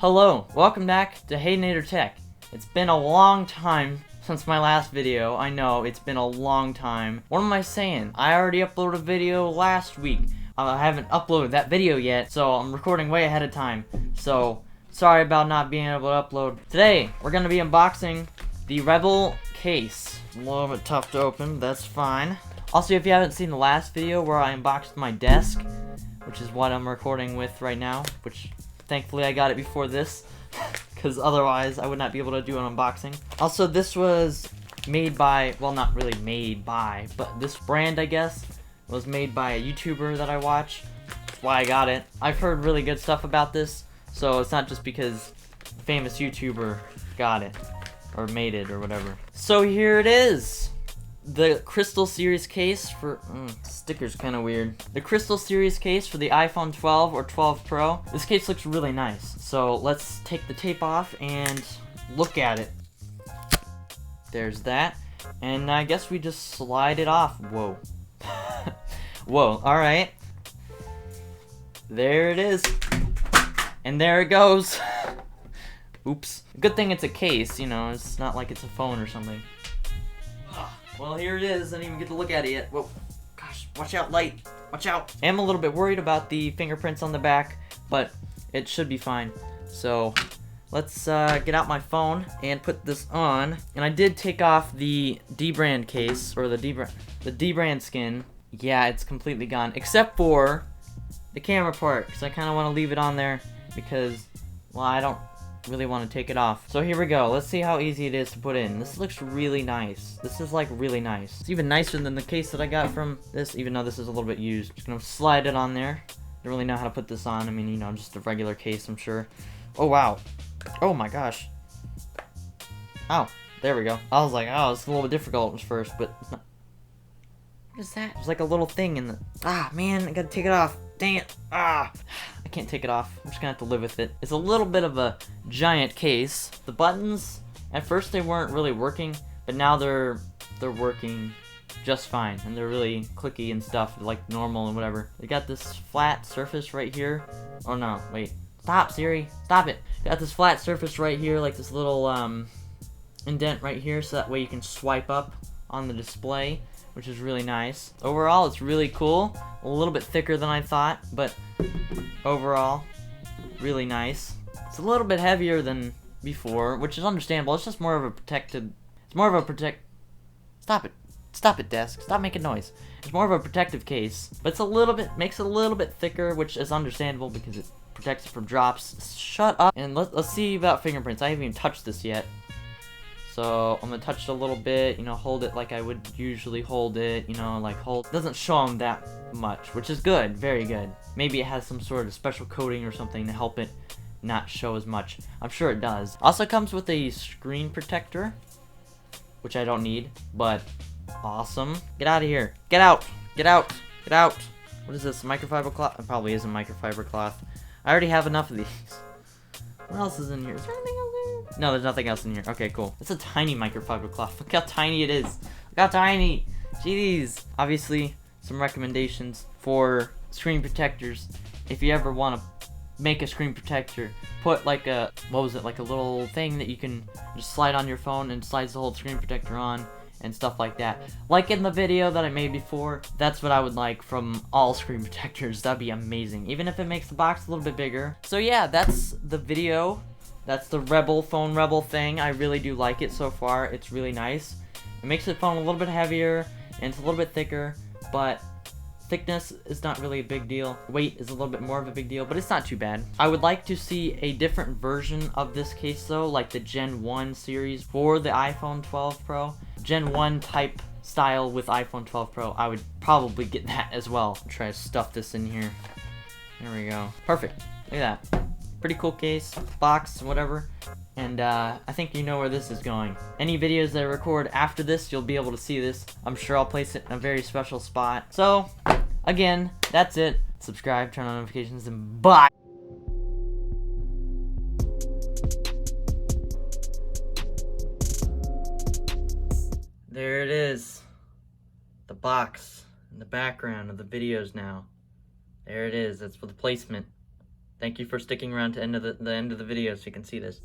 Hello, welcome back to Hadenator Tech. It's been a long time since my last video. I know, it's been a long time. What am I saying? I already uploaded a video last week. I haven't uploaded that video yet, so I'm recording way ahead of time. So, sorry about not being able to upload. Today, we're going to be unboxing the Rebel case. A little bit tough to open, that's fine. Also, if you haven't seen the last video where I unboxed my desk, which is what I'm recording with right now, which thankfully I got it before this, because otherwise I would not be able to do an unboxing. Also, this was made by, well, not really made by, but this brand, I guess, was made by a YouTuber that I watch. That's why I got it. I've heard really good stuff about this, so it's not just because a famous YouTuber got it, or made it, or whatever. So here it is. The Crystal Series case for, sticker's kind of weird. The Crystal Series case for the iPhone 12 or 12 Pro. This case looks really nice. So let's take the tape off and look at it. There's that. And I guess we just slide it off. Whoa. Whoa, alright. There it is. And there it goes. Oops. Good thing it's a case, you know, it's not like it's a phone or something. Well, here it is. I didn't even get to look at it yet. Whoa. Gosh, watch out, light. Watch out. I am a little bit worried about the fingerprints on the back, but it should be fine. So, let's get out my phone and put this on. And I did take off the D-brand case, or the D-brand skin. Yeah, it's completely gone, except for the camera part, because I kind of want to leave it on there because, well, I don't really want to take it off. So here we go. Let's see how easy it is to put in. This looks really nice. This is like really nice. It's even nicer than the case that I got from this, even though this is a little bit used. Just gonna slide it on there. Don't really know how to put this on. I mean, you know, just a regular case, I'm sure. Oh, wow. Oh my gosh. Oh, there we go. I was like, oh, it's a little bit difficult at first, but it's not. What is that? There's like a little thing in the, man, I gotta take it off. Dang it. I can't take it off. I'm just gonna have to live with it. It's a little bit of a giant case. The buttons, at first they weren't really working, but now they're working just fine, and they're really clicky and stuff, like normal and whatever. They got this flat surface right here. Oh no, wait. Stop, Siri. Stop it. Got this flat surface right here, like this little indent right here, so that way you can swipe up on the display, which is really nice. Overall, it's really cool. A little bit thicker than I thought, but overall, really nice. It's a little bit heavier than before, which is understandable. It's just more of a Stop it. Stop it, desk. Stop making noise. It's more of a protective case, but it's makes it a little bit thicker, which is understandable because it protects it from drops. Shut up. And let's see about fingerprints. I haven't even touched this yet. So I'm gonna touch it a little bit, you know, hold it like I would usually hold it, you know, like doesn't show them that much, which is good, very good. Maybe it has some sort of special coating or something to help it not show as much. I'm sure it does. Also comes with a screen protector, which I don't need, but awesome. Get out of here. Get out. Get out. Get out. What is this, microfiber cloth? It probably isn't microfiber cloth. I already have enough of these. What else is in here? Is there anything else in here? No, there's nothing else in here. Okay, cool. It's a tiny microfiber cloth. Look how tiny it is. Look how tiny. Jeez. Obviously, some recommendations for screen protectors. If you ever want to make a screen protector, put like a, like a little thing that you can just slide on your phone and slides the whole screen protector on and stuff like that. Like in the video that I made before, that's what I would like from all screen protectors. That'd be amazing, even if it makes the box a little bit bigger. So yeah, that's the video. That's the phone Rebel thing. I really do like it so far. It's really nice. It makes the phone a little bit heavier and it's a little bit thicker, but thickness is not really a big deal. Weight is a little bit more of a big deal, but it's not too bad. I would like to see a different version of this case though, like the Gen 1 series for the iPhone 12 Pro. Gen 1 type style with iPhone 12 Pro. I would probably get that as well. Try to stuff this in here. There we go. Perfect. Look at that. Pretty cool case, box, whatever. And I think you know where this is going. Any videos that I record after this, you'll be able to see this. I'm sure I'll place it in a very special spot. So, again, that's it. Subscribe, turn on notifications, and bye! There it is. The box in the background of the videos now. There it is. That's for the placement. Thank you for sticking around to the end of the video so you can see this.